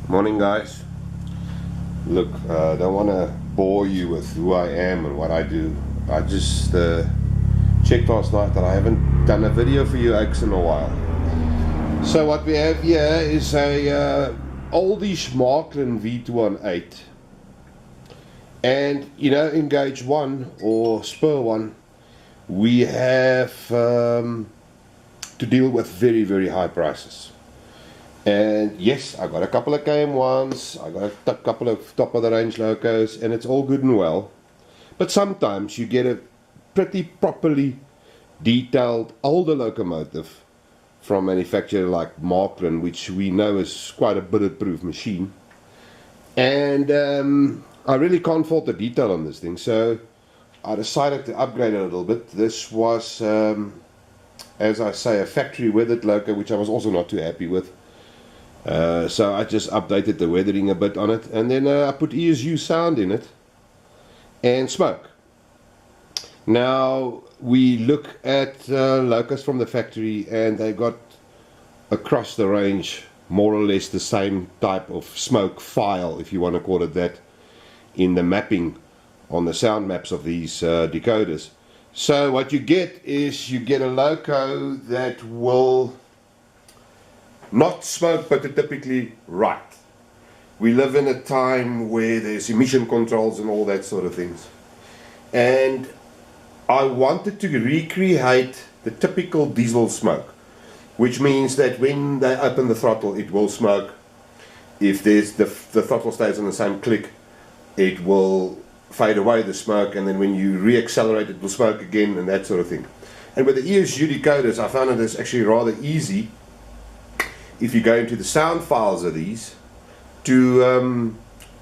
Morning, guys. Look, I don't want to bore you with who I am and what I do. I just checked last night that I haven't done a video for you oaks in a while. So what we have here is a oldish Marklin V218, and in gauge 1 or spur 1 we have to deal with very, very high prices. And yes, I got a couple of KM1s, I got a couple of top of the range locos, and it's all good and well. But sometimes you get a pretty properly detailed older locomotive from a manufacturer like Marklin, which we know is quite a bulletproof machine. And I really can't fault the detail on this thing, so I decided to upgrade it a little bit. This was, as I say, a factory weathered loco, which I was also not too happy with. So I just updated the weathering a bit on it, and then I put ESU sound in it and smoke. Now we look at locos from the factory, and they got across the range more or less the same type of smoke file, if you want to call it that, in the mapping on the sound maps of these decoders. So what you get is you get a loco that will not smoke, but typically write. We live in a time where there's emission controls and all that sort of things. And I wanted to recreate the typical diesel smoke, which means that when they open the throttle, it will smoke. If there's the throttle stays on the same click, it will fade away the smoke, and then when you re-accelerate, it will smoke again, and that sort of thing. And with the ESU decoders, I found it is actually rather easy, if you go into the sound files of these, to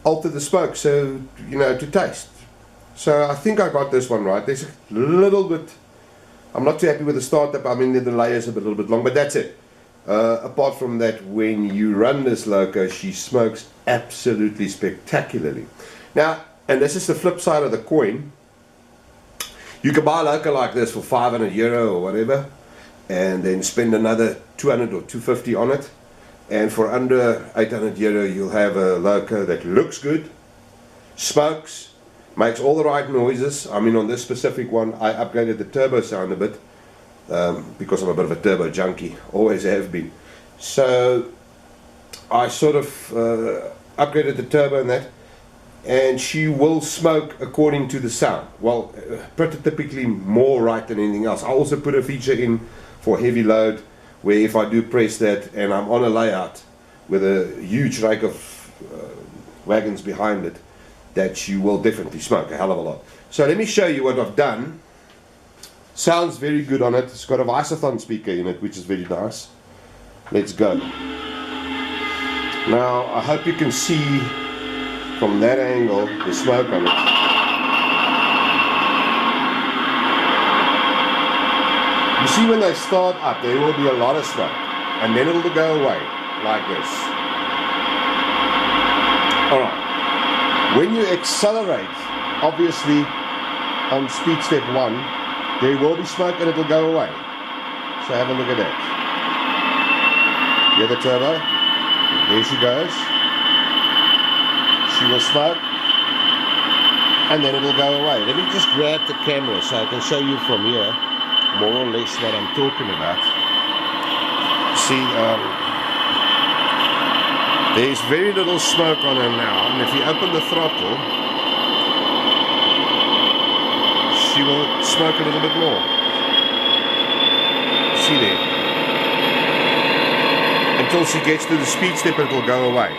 alter the smoke, so to taste. So I think I got this one right. There's a little bit, I'm not too happy with the startup. I mean, the delay is a little bit long, but that's it. Apart from that, when you run this loco, she smokes absolutely spectacularly. Now, and this is the flip side of the coin, you can buy a loco like this for €500 or whatever, and then spend another 200 or 250 on it, and for under €800 you'll have a loco that looks good, smokes, makes all the right noises. I mean, on this specific one I upgraded the turbo sound a bit, because I'm a bit of a turbo junkie, always have been. So I sort of upgraded the turbo and that, and she will smoke according to the sound. Well, pretty typically more right than anything else. I also put a feature in for heavy load, where if I do press that and I'm on a layout with a huge rake of wagons behind it, that you will definitely smoke a hell of a lot. So let me show you what I've done. Sounds very good on it. It's got a Visathon speaker in it, which is very nice. Let's go. Now I hope you can see from that angle the smoke on it. You see, when they start up, there will be a lot of smoke, and then it'll go away, like this. Alright, when you accelerate, obviously, on speed step 1, there will be smoke and it'll go away. So have a look at that. Hear the turbo? There she goes. She will smoke, and then it'll go away. Let me just grab the camera so I can show you from here more or less what I'm talking about. See, there's very little smoke on her now, and if you open the throttle, she will smoke a little bit more. See there? Until she gets to the speed step, it will go away.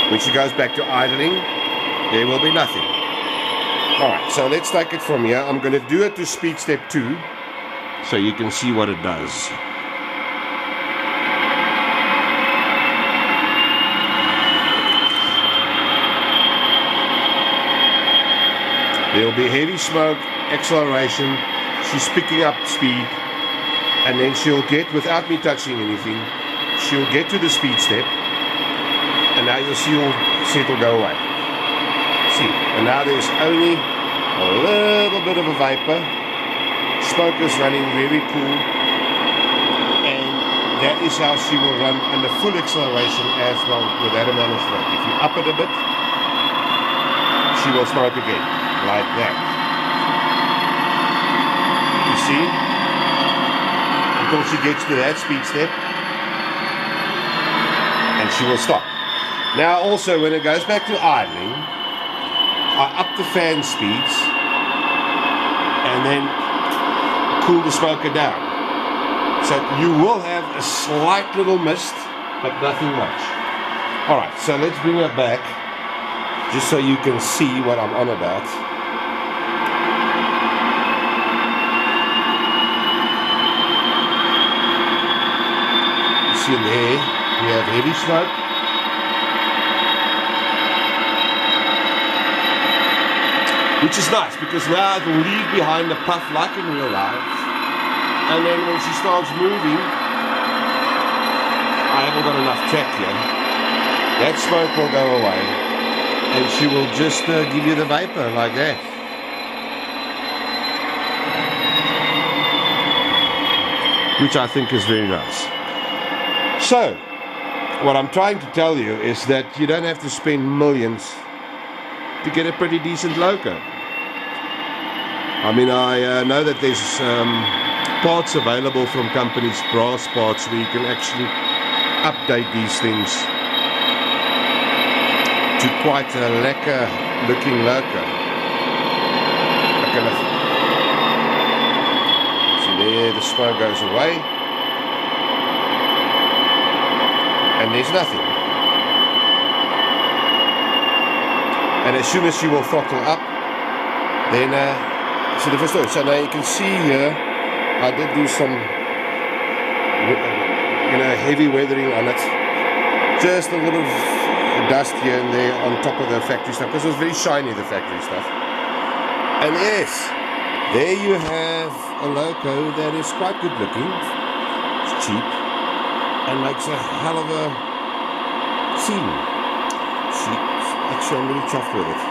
When she goes back to idling, there will be nothing. Alright, so let's take it from here. I'm going to do it to speed step 2, so you can see what it does. There will be heavy smoke, acceleration, she's picking up speed, and then she'll get, without me touching anything, she'll get to the speed step, and now you'll see it'll go away. See, and now there's only a little bit of a vapor, smoke is running really cool, and that is how she will run under full acceleration as well with that amount of smoke. If you up it a bit, she will smoke again, like that. You see? Until she gets to that speed step, and she will stop. Now also, when it goes back to idling, I up the fan speeds and then cool the smoker down. So you will have a slight little mist, but nothing much. Alright, so let's bring it back, just so you can see what I'm on about. You see in there, we have heavy smoke. Which is nice, because now it will leave behind a puff like in real life. And then when she starts moving, I haven't got enough track here, that smoke will go away and she will just give you the vapor like that. Which I think is very nice. So, what I'm trying to tell you is that you don't have to spend millions to get a pretty decent loco. I mean, I know that there's parts available from companies, brass parts, where you can actually update these things to quite a lekker looking loco. See there, the smoke goes away and there's nothing. And as soon as you will throttle up, then it's a different story. So now you can see here, I did do some, heavy weathering on it. Just a little dust here and there on top of the factory stuff, because it was very shiny, the factory stuff. And yes, there you have a loco that is quite good looking. It's cheap and makes a hell of a scene. Actually, I'm really chuffed with it.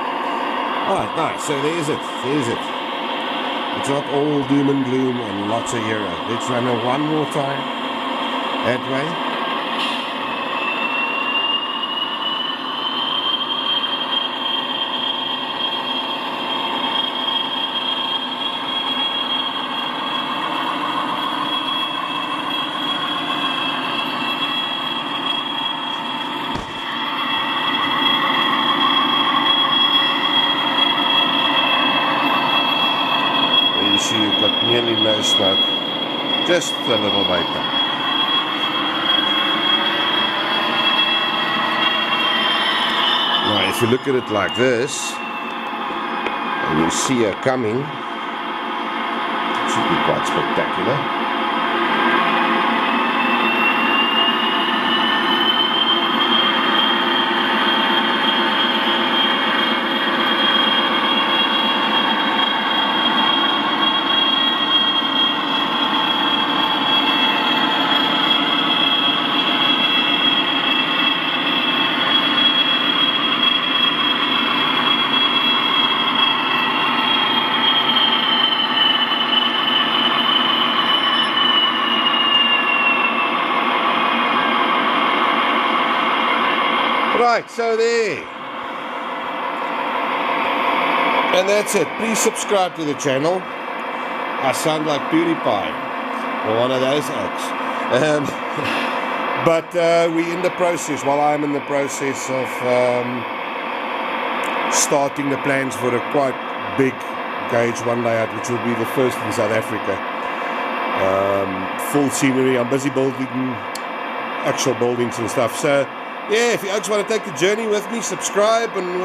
Alright, nice. So there's it. There's it. It's not all doom and gloom and lots of hero. Let's run it one more time. That way. You see you've got nearly no smoke, just a little vapor. Now if you look at it like this, and you see her coming, it should be quite spectacular. Right, so there. And that's it. Please subscribe to the channel. I sound like PewDiePie or one of those oaks. But we're in the process, I'm in the process of starting the plans for a quite big gauge one layout, which will be the first in South Africa. Full scenery. I'm busy building actual buildings and stuff. So yeah, if you folks want to take the journey with me, subscribe and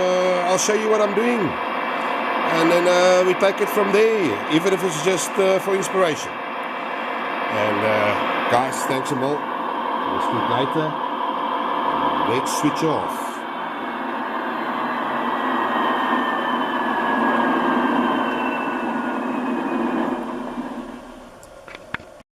I'll show you what I'm doing. And then we take it from there, even if it's just for inspiration. And guys, thanks a lot. We'll speak later. Let's switch off.